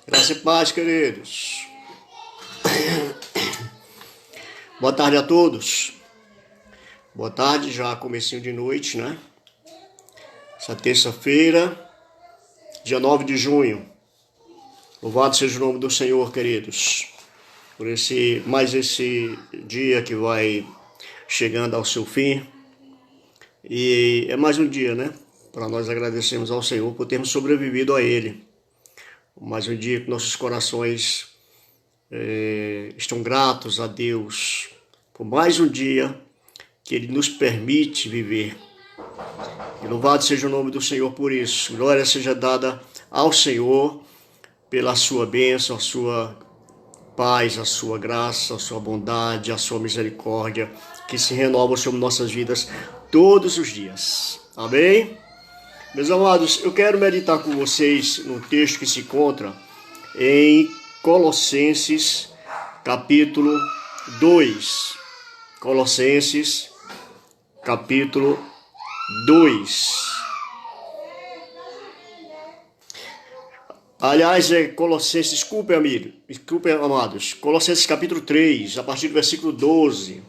Graça e paz, queridos. Boa tarde a todos. Boa tarde, já comecinho de noite, né? Essa terça-feira, dia 9 de junho. Louvado seja o nome do Senhor, queridos, por mais esse dia que vai chegando ao seu fim. E é mais um dia, né? Para nós agradecermos ao Senhor por termos sobrevivido a Ele. Mais um dia que nossos corações estão gratos a Deus por mais um dia que Ele nos permite viver. E louvado seja o nome do Senhor por isso. Glória seja dada ao Senhor pela sua bênção, a sua paz, a sua graça, a sua bondade, a sua misericórdia, que se renova sobre nossas vidas todos os dias. Amém? Meus amados, eu quero meditar com vocês no texto que se encontra em Colossenses, capítulo 2. Colossenses, capítulo 2. Aliás, é Colossenses, desculpem, amados. Colossenses, capítulo 3, a partir do versículo 12.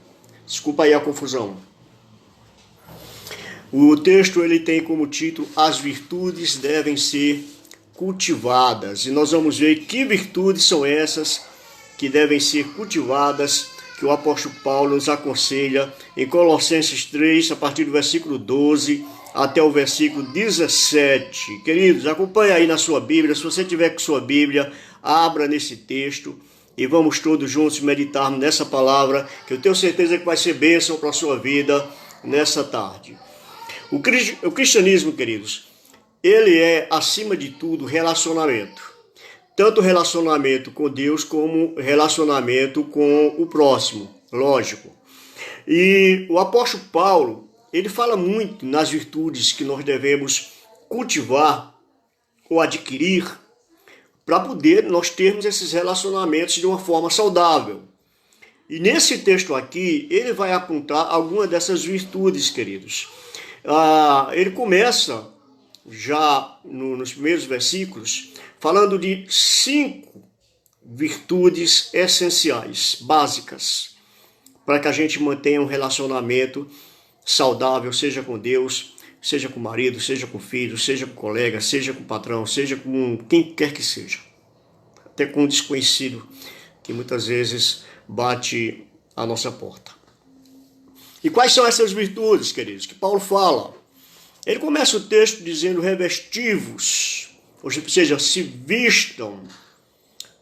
Desculpa aí a confusão. O texto ele tem como título: As virtudes devem ser cultivadas. E nós vamos ver que virtudes são essas que devem ser cultivadas, que o apóstolo Paulo nos aconselha em Colossenses 3, a partir do versículo 12 até o versículo 17. Queridos, acompanhe aí na sua Bíblia. Se você tiver com sua Bíblia, abra nesse texto e vamos todos juntos meditarmos nessa palavra, que eu tenho certeza que vai ser bênção para a sua vida nessa tarde. O cristianismo, queridos, ele é, acima de tudo, relacionamento. Tanto relacionamento com Deus como relacionamento com o próximo, lógico. E o apóstolo Paulo, ele fala muito nas virtudes que nós devemos cultivar ou adquirir para poder nós termos esses relacionamentos de uma forma saudável. E nesse texto aqui, ele vai apontar algumas dessas virtudes, queridos. Ele começa já nos primeiros versículos falando de 5 virtudes essenciais, básicas, para que a gente mantenha um relacionamento saudável, seja com Deus, seja com o marido, seja com o filho, seja com o colega, seja com o patrão, seja com quem quer que seja, até com um desconhecido que muitas vezes bate à nossa porta. E quais são essas virtudes, queridos, que Paulo fala? Ele começa o texto dizendo: revestivos, ou seja, se vistam,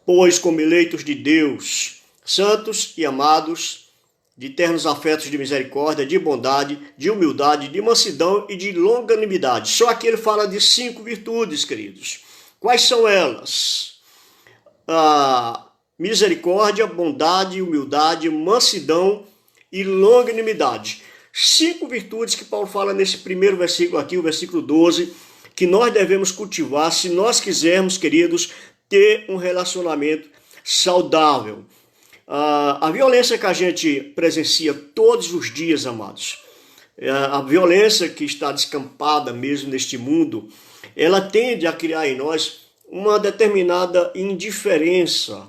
pois como eleitos de Deus, santos e amados, de ternos afetos de misericórdia, de bondade, de humildade, de mansidão e de longanimidade. Só aqui ele fala de 5 virtudes, queridos. Quais são elas? Misericórdia, bondade, humildade, mansidão e longanimidade. 5 virtudes que Paulo fala nesse primeiro versículo aqui, o versículo 12, que nós devemos cultivar se nós quisermos, queridos, ter um relacionamento saudável. A violência que a gente presencia todos os dias, amados, a violência que está descampada mesmo neste mundo, ela tende a criar em nós uma determinada indiferença.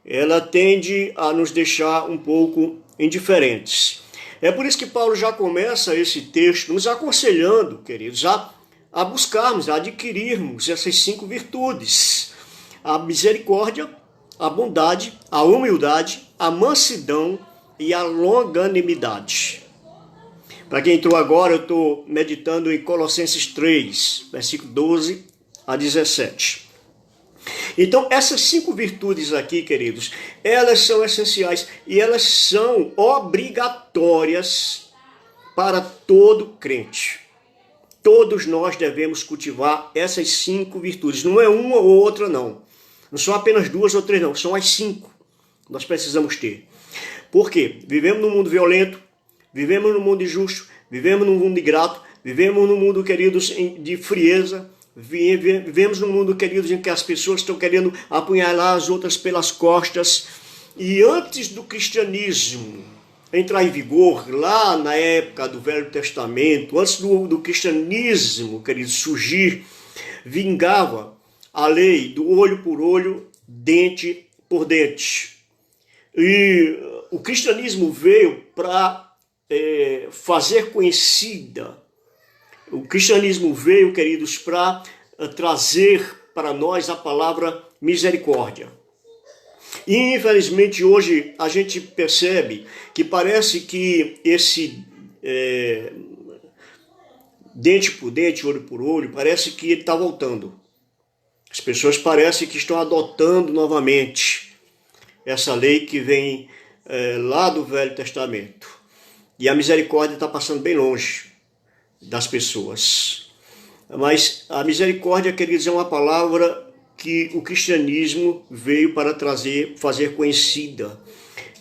Ela tende a nos deixar um pouco indiferentes. É por isso que Paulo já começa esse texto nos aconselhando, queridos, a buscarmos, a adquirirmos essas 5 virtudes: a misericórdia, a bondade, a humildade, a mansidão e a longanimidade. Para quem entrou agora, eu estou meditando em Colossenses 3, versículo 12 a 17. Então, essas 5 virtudes aqui, queridos, elas são essenciais e elas são obrigatórias para todo crente. Todos nós devemos cultivar essas 5 virtudes. Não é uma ou outra, não. Não são apenas 2 ou 3, não. São as 5 que nós precisamos ter. Por quê? Vivemos num mundo violento, vivemos num mundo injusto, vivemos num mundo ingrato, vivemos num mundo, queridos, de frieza. Vivemos num mundo, queridos, em que as pessoas estão querendo apunhalar as outras pelas costas. E antes do cristianismo entrar em vigor, lá na época do Velho Testamento, antes do cristianismo, queridos, surgir, vingava a lei do olho por olho dente por dente. E o cristianismo veio para fazer conhecida. O cristianismo veio, queridos, para trazer para nós a palavra misericórdia. E infelizmente hoje a gente percebe que parece que esse dente por dente, olho por olho, parece que ele está voltando. As pessoas parecem que estão adotando novamente essa lei que vem lá do Velho Testamento. E a misericórdia está passando bem longe das pessoas. Mas a misericórdia, queridos, é uma palavra que o cristianismo veio para trazer, fazer conhecida.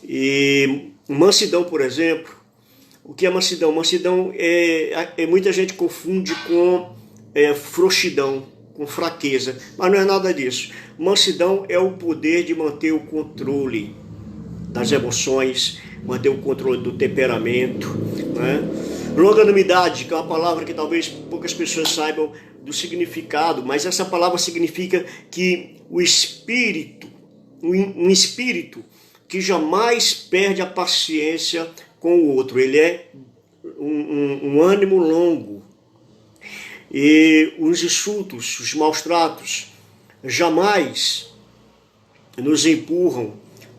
E mansidão, por exemplo, o que é mansidão? Mansidão muita gente confunde com frouxidão, com fraqueza, mas não é nada disso. Mansidão é o poder de manter o controle das emoções, manter o controle do temperamento, né? Longanimidade, que é uma palavra que talvez poucas pessoas saibam do significado, mas essa palavra significa que o espírito, um espírito que jamais perde a paciência com o outro, ele é um ânimo longo. E os insultos, os maus tratos, jamais nos empurram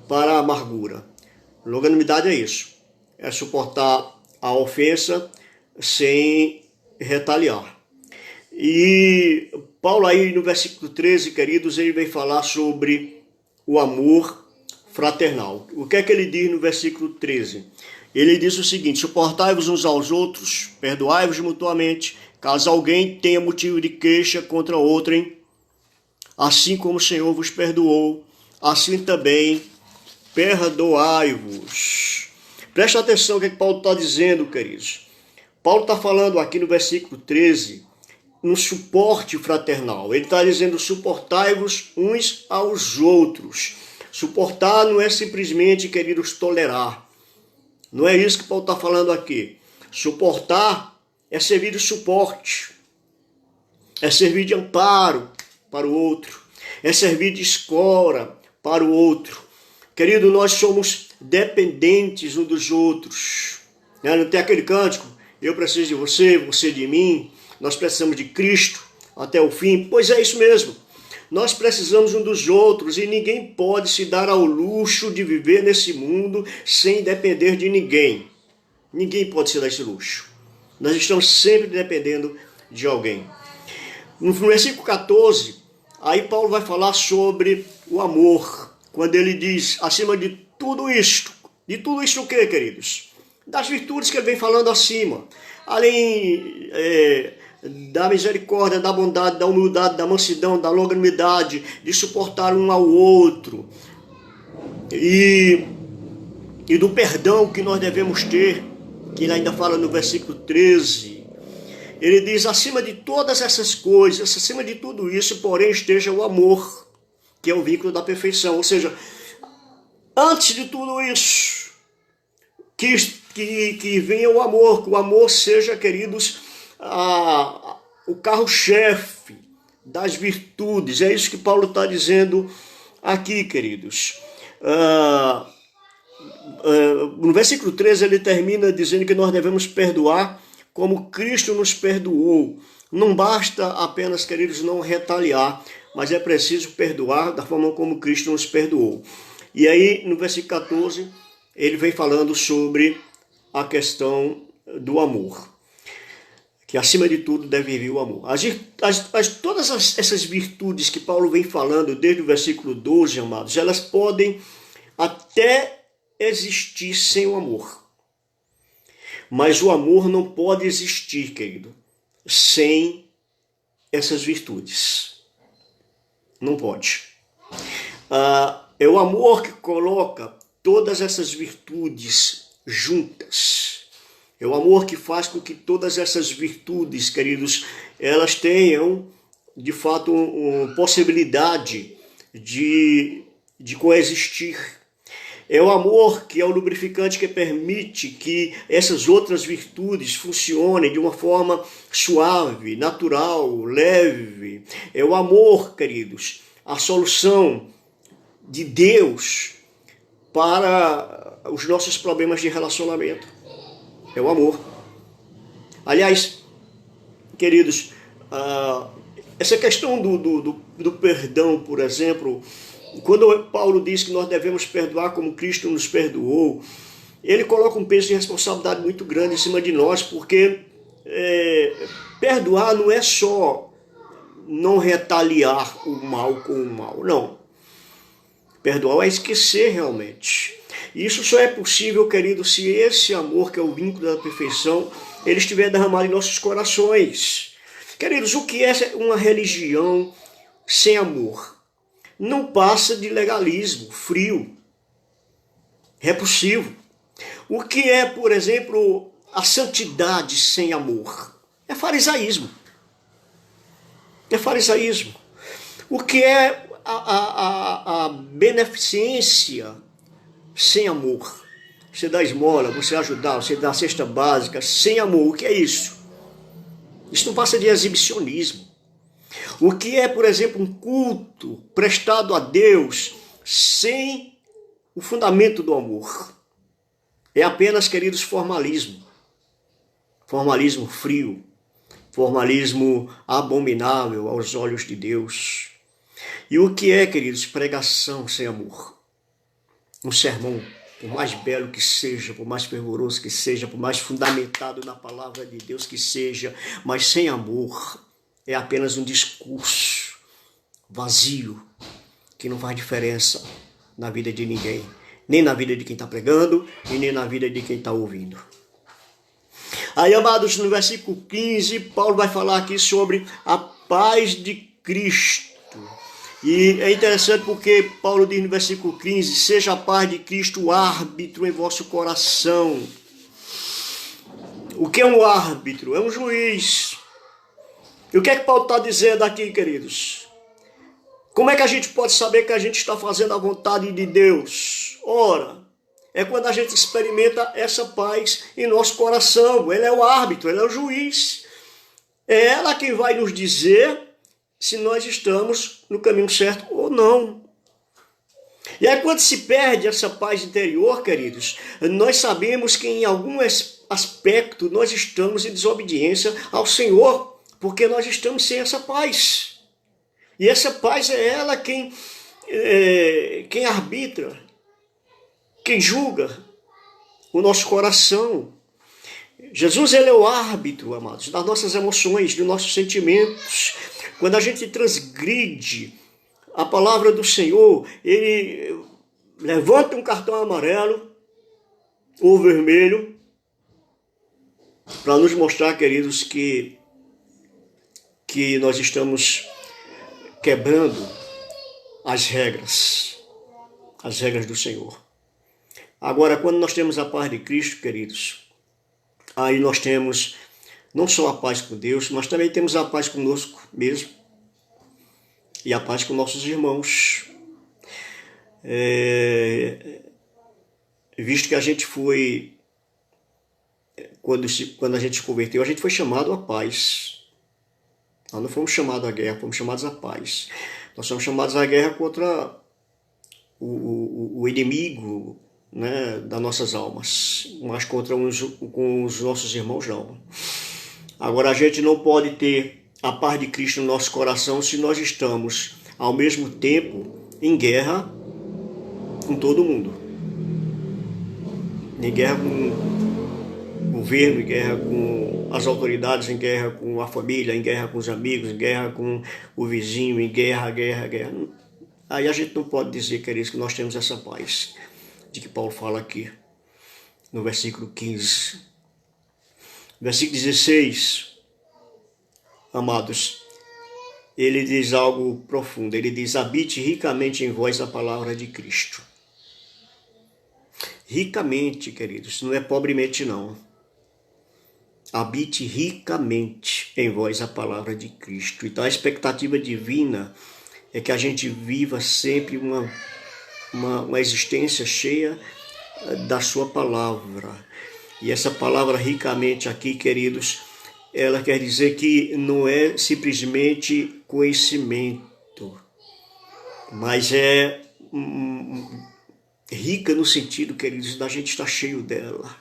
para a amargura. Longanimidade é isso, é suportar a ofensa sem retaliar. E Paulo aí no versículo 13, queridos, ele vem falar sobre o amor fraternal. O que é que ele diz no versículo 13? Ele diz o seguinte: suportai-vos uns aos outros, perdoai-vos mutuamente, caso alguém tenha motivo de queixa contra outrem, assim como o Senhor vos perdoou, assim também perdoai-vos. Presta atenção no que Paulo está dizendo, queridos. Paulo está falando aqui no versículo 13, no suporte fraternal. Ele está dizendo: suportai-vos uns aos outros. Suportar não é simplesmente, queridos, tolerar. Não é isso que Paulo está falando aqui. Suportar é servir de suporte, é servir de amparo para o outro, é servir de escora para o outro. Querido, nós somos dependentes uns dos outros. Não tem aquele cântico: eu preciso de você, você de mim, nós precisamos de Cristo até o fim. Pois é isso mesmo. Nós precisamos uns dos outros e ninguém pode se dar ao luxo de viver nesse mundo sem depender de ninguém. Ninguém pode se dar esse luxo. Nós estamos sempre dependendo de alguém. No versículo 14, aí Paulo vai falar sobre o amor, quando ele diz: acima de tudo isto o que, queridos? Das virtudes que ele vem falando acima, além da misericórdia, da bondade, da humildade, da mansidão, da longanimidade, de suportar um ao outro, e do perdão que nós devemos ter, que ele ainda fala no versículo 13. Ele diz: acima de todas essas coisas, acima de tudo isso, porém, esteja o amor, que é o vínculo da perfeição. Ou seja, antes de tudo isso, que venha o amor, que o amor seja, queridos, o carro-chefe das virtudes. É isso que Paulo está dizendo aqui, queridos. No versículo 13 ele termina dizendo que nós devemos perdoar como Cristo nos perdoou. Não basta apenas, queridos, não retaliar, mas é preciso perdoar da forma como Cristo nos perdoou. E aí, no versículo 14, ele vem falando sobre a questão do amor, que acima de tudo deve vir o amor. Todas essas virtudes que Paulo vem falando desde o versículo 12, amados, elas podem até existir sem o amor. Mas o amor não pode existir, querido, sem essas virtudes. Não pode. É o amor que coloca todas essas virtudes juntas. É o amor que faz com que todas essas virtudes, queridos, elas tenham, de fato, uma possibilidade de coexistir. É o amor que é o lubrificante que permite que essas outras virtudes funcionem de uma forma suave, natural, leve. É o amor, queridos, a solução de Deus para os nossos problemas de relacionamento. É o amor. Aliás, queridos, essa questão do perdão, por exemplo, quando Paulo diz que nós devemos perdoar como Cristo nos perdoou, ele coloca um peso de responsabilidade muito grande em cima de nós, porque perdoar não é só não retaliar o mal com o mal, não. Perdoar é esquecer realmente. E isso só é possível, querido, se esse amor, que é o vínculo da perfeição, ele estiver derramado em nossos corações. Queridos, o que é uma religião sem amor? Não passa de legalismo frio, repulsivo. O que é, por exemplo, a santidade sem amor? É farisaísmo. É farisaísmo. O que é a beneficência sem amor? Você dá esmola, você ajudar, você dá a cesta básica sem amor. O que é isso? Isso não passa de exibicionismo. O que é, por exemplo, um culto prestado a Deus sem o fundamento do amor? É apenas, queridos, formalismo. Formalismo frio. Formalismo abominável aos olhos de Deus. E o que é, queridos, pregação sem amor? Um sermão, por mais belo que seja, por mais fervoroso que seja, por mais fundamentado na palavra de Deus que seja, mas sem amor, é apenas um discurso vazio, que não faz diferença na vida de ninguém, nem na vida de quem está pregando e nem na vida de quem está ouvindo. Aí, amados, no versículo 15, Paulo vai falar aqui sobre a paz de Cristo. E é interessante porque Paulo diz no versículo 15, seja a paz de Cristo o árbitro em vosso coração. O que é um árbitro? É um juiz. E o que é que Paulo está dizendo aqui, queridos? Como é que a gente pode saber que a gente está fazendo a vontade de Deus? Ora, é quando a gente experimenta essa paz em nosso coração. Ele é o árbitro, ele é o juiz. É ela quem vai nos dizer se nós estamos no caminho certo ou não. E aí, quando se perde essa paz interior, queridos, nós sabemos que em algum aspecto nós estamos em desobediência ao Senhor, porque nós estamos sem essa paz. E essa paz é ela quem arbitra, quem julga o nosso coração. Jesus, ele é o árbitro, amados, das nossas emoções, dos nossos sentimentos. Quando a gente transgride a palavra do Senhor, ele levanta um cartão amarelo ou vermelho para nos mostrar, queridos, que nós estamos quebrando as regras do Senhor. Agora, quando nós temos a paz de Cristo, queridos, aí nós temos não só a paz com Deus, mas também temos a paz conosco mesmo e a paz com nossos irmãos. Visto que a gente foi, quando a gente se converteu, a gente foi chamado à paz. Nós não fomos chamados à guerra, fomos chamados à paz. Nós somos chamados à guerra contra o inimigo, né, das nossas almas, mas contra com os nossos irmãos não. Agora, a gente não pode ter a paz de Cristo no nosso coração se nós estamos, ao mesmo tempo, em guerra com todo mundo. Em guerra com o governo, em guerra com as autoridades, em guerra com a família, em guerra com os amigos, em guerra com o vizinho, em guerra. Aí a gente não pode dizer, queridos, que nós temos essa paz de que Paulo fala aqui no versículo 15. Versículo 16, amados, ele diz algo profundo. Ele diz, habite ricamente em vós a palavra de Cristo. Ricamente, queridos, não é pobremente não. Habite ricamente em vós a palavra de Cristo. Então a expectativa divina é que a gente viva sempre uma existência cheia da sua palavra. E essa palavra ricamente aqui, queridos, ela quer dizer que não é simplesmente conhecimento, mas é rica no sentido, queridos, da gente estar cheio dela.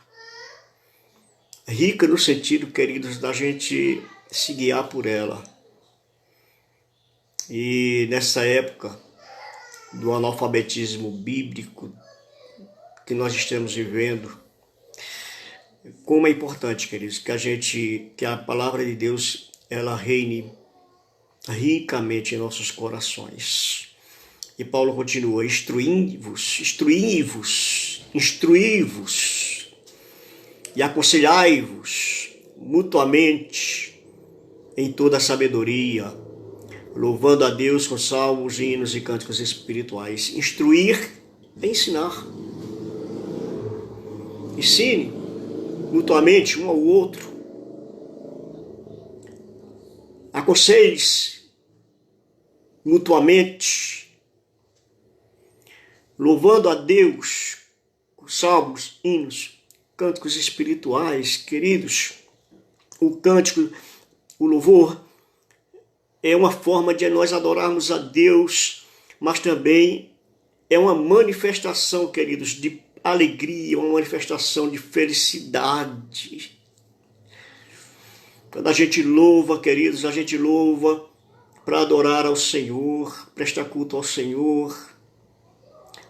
Rica no sentido, queridos, da gente se guiar por ela. E nessa época do analfabetismo bíblico que nós estamos vivendo, como é importante, queridos, que a palavra de Deus, ela reine ricamente em nossos corações. E Paulo continua: instruí-vos e aconselhai-vos mutuamente em toda a sabedoria, louvando a Deus com salmos, hinos e cânticos espirituais. Instruir é ensinar. Ensine mutuamente um ao outro. Aconselhe-se mutuamente, louvando a Deus com salmos, hinos, cânticos espirituais. Queridos, o cântico, o louvor é uma forma de nós adorarmos a Deus, mas também é uma manifestação, queridos, de alegria, uma manifestação de felicidade. Quando a gente louva, queridos, a gente louva para adorar ao Senhor, prestar culto ao Senhor,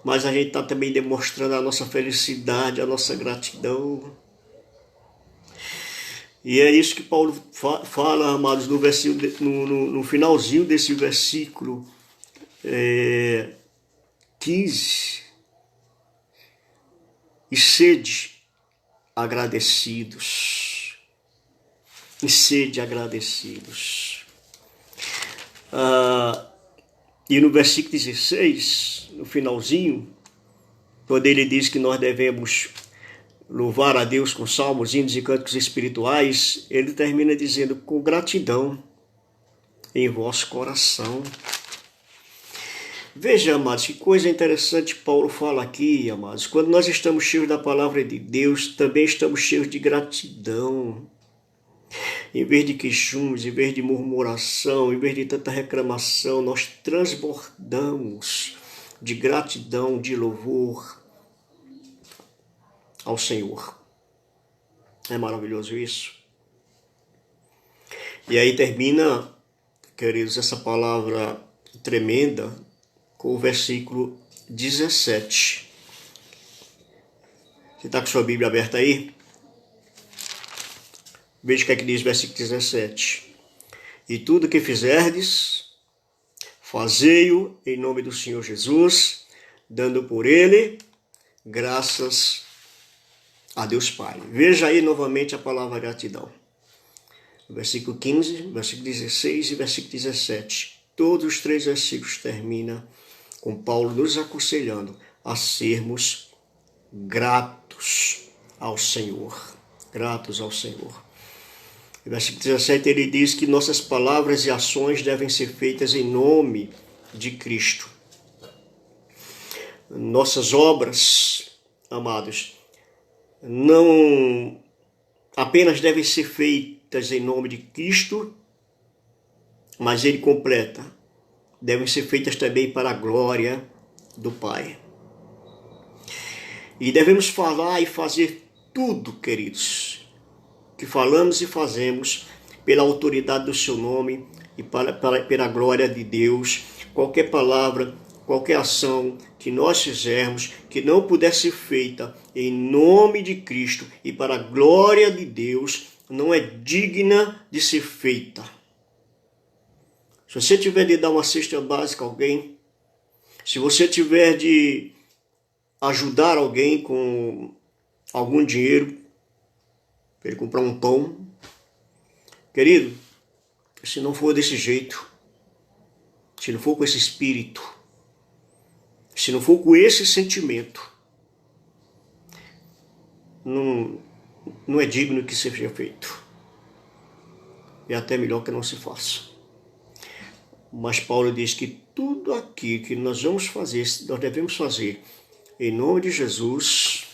mas a gente está também demonstrando a nossa felicidade, a nossa gratidão. E é isso que Paulo fala, amados, no finalzinho desse versículo 15. E sede agradecidos. E sede agradecidos. E no versículo 16, no finalzinho, quando ele diz que nós devemos louvar a Deus com salmos, hinos e cânticos espirituais, ele termina dizendo: com gratidão em vosso coração. Veja, amados, que coisa interessante Paulo fala aqui, amados. Quando nós estamos cheios da palavra de Deus, também estamos cheios de gratidão. Em vez de queixumes, em vez de murmuração, em vez de tanta reclamação, nós transbordamos de gratidão, de louvor ao Senhor. É maravilhoso isso. E aí termina, queridos, essa palavra tremenda com o versículo 17. Você está com sua Bíblia aberta aí? Veja o que é que diz o versículo 17. E tudo que fizerdes, fazei-o em nome do Senhor Jesus, dando por ele graças a Deus Pai. Veja aí novamente a palavra gratidão. Versículo 15, versículo 16 e versículo 17. Todos os três versículos terminam com Paulo nos aconselhando a sermos gratos ao Senhor. Gratos ao Senhor. No versículo 17 ele diz que nossas palavras e ações devem ser feitas em nome de Cristo. Nossas obras, amados, não apenas devem ser feitas em nome de Cristo, mas ele completa, devem ser feitas também para a glória do Pai. E devemos falar e fazer tudo, queridos, que falamos e fazemos pela autoridade do seu nome e pela glória de Deus. Qualquer palavra, qualquer ação que nós fizermos que não puder ser feita em nome de Cristo e para a glória de Deus, não é digna de ser feita. Se você tiver de dar uma cesta básica a alguém, se você tiver de ajudar alguém com algum dinheiro, para ele comprar um pão, querido, se não for desse jeito, se não for com esse espírito, se não for com esse sentimento, não é digno que seja feito. É até melhor que não se faça. Mas Paulo diz que tudo aquilo que nós vamos fazer, nós devemos fazer em nome de Jesus.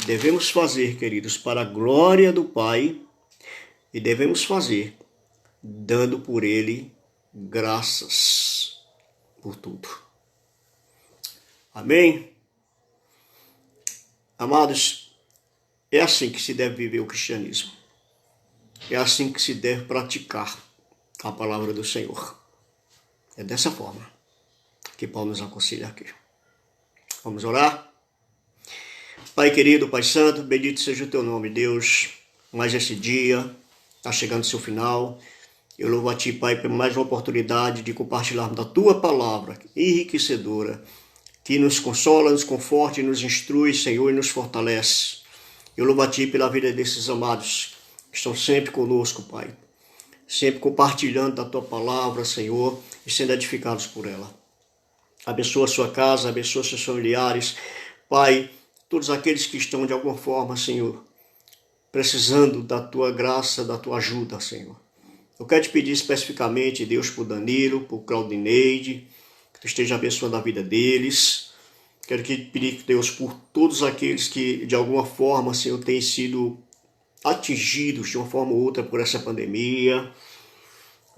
Devemos fazer, queridos, para a glória do Pai, e devemos fazer dando por Ele graças por tudo. Amém? Amados, é assim que se deve viver o cristianismo. É assim que se deve praticar a palavra do Senhor. É dessa forma que Paulo nos aconselha aqui. Vamos orar? Pai querido, Pai santo, bendito seja o teu nome, Deus. Mais esse dia está chegando ao seu final. Eu louvo a ti, Pai, por mais uma oportunidade de compartilharmos da tua palavra enriquecedora, que nos consola, nos conforta, nos instrui, Senhor, e nos fortalece. Eu louvo a ti pela vida desses amados que estão sempre conosco, Pai, sempre compartilhando da tua palavra, Senhor, e sendo edificados por ela. Abençoa a sua casa, abençoa seus familiares, Pai, todos aqueles que estão de alguma forma, Senhor, precisando da tua graça, da tua ajuda, Senhor. Eu quero te pedir especificamente, Deus, por Danilo, por Claudineide, que tu esteja abençoando a vida deles. Quero te pedir, Deus, por todos aqueles que de alguma forma, Senhor, têm sido atingidos de uma forma ou outra por essa pandemia.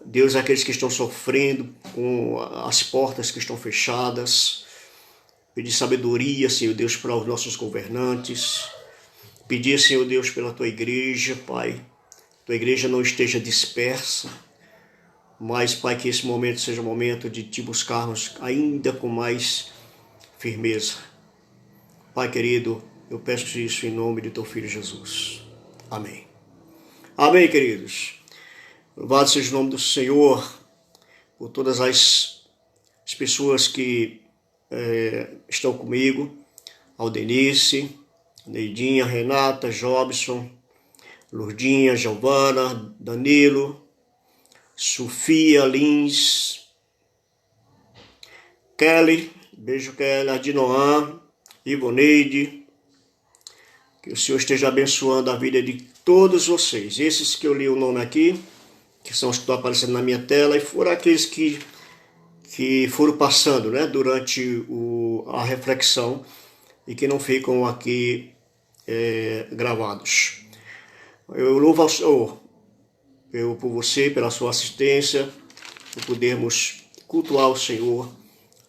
Deus, aqueles que estão sofrendo com as portas que estão fechadas. Pedir sabedoria, Senhor Deus, para os nossos governantes. Pedir, Senhor Deus, pela tua igreja, Pai. Tua igreja não esteja dispersa, mas, Pai, que esse momento seja um momento de te buscarmos ainda com mais firmeza. Pai querido, eu peço isso em nome de teu Filho Jesus. Amém. Amém, queridos. Louvado seja o nome do Senhor por todas as pessoas que estão comigo. Aldenice, Neidinha, Renata, Jobson, Lourdinha, Giovana, Danilo, Sofia, Lins, Kelly, beijo Kelly, Adinoan, Ivoneide. Que o Senhor esteja abençoando a vida de todos vocês. Esses que eu li o nome aqui, que são os que estão aparecendo na minha tela, e foram aqueles que foram passando, né, durante a reflexão e que não ficam aqui gravados. Eu louvo ao Senhor por você, pela sua assistência, por podermos cultuar o Senhor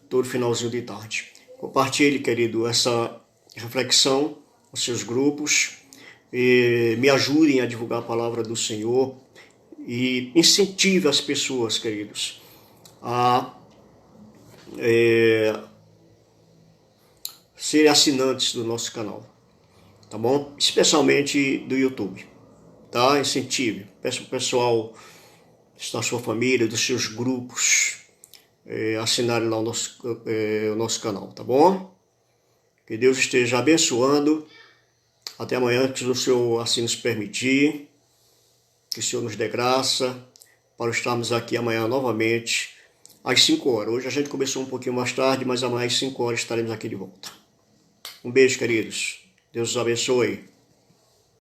todo finalzinho de tarde. Compartilhe, querido, essa reflexão com seus grupos, e me ajudem a divulgar a palavra do Senhor e incentive as pessoas, queridos, a serem assinantes do nosso canal, tá bom? Especialmente do YouTube. Tá? Incentive. Peço para o pessoal da sua família, dos seus grupos, assinarem lá o nosso canal, tá bom? Que Deus esteja abençoando. Até amanhã, que o Senhor assim nos permitir. Que o Senhor nos dê graça para estarmos aqui amanhã novamente às 5 horas. Hoje a gente começou um pouquinho mais tarde, mas amanhã às 5 horas estaremos aqui de volta. Um beijo, queridos. Deus os abençoe.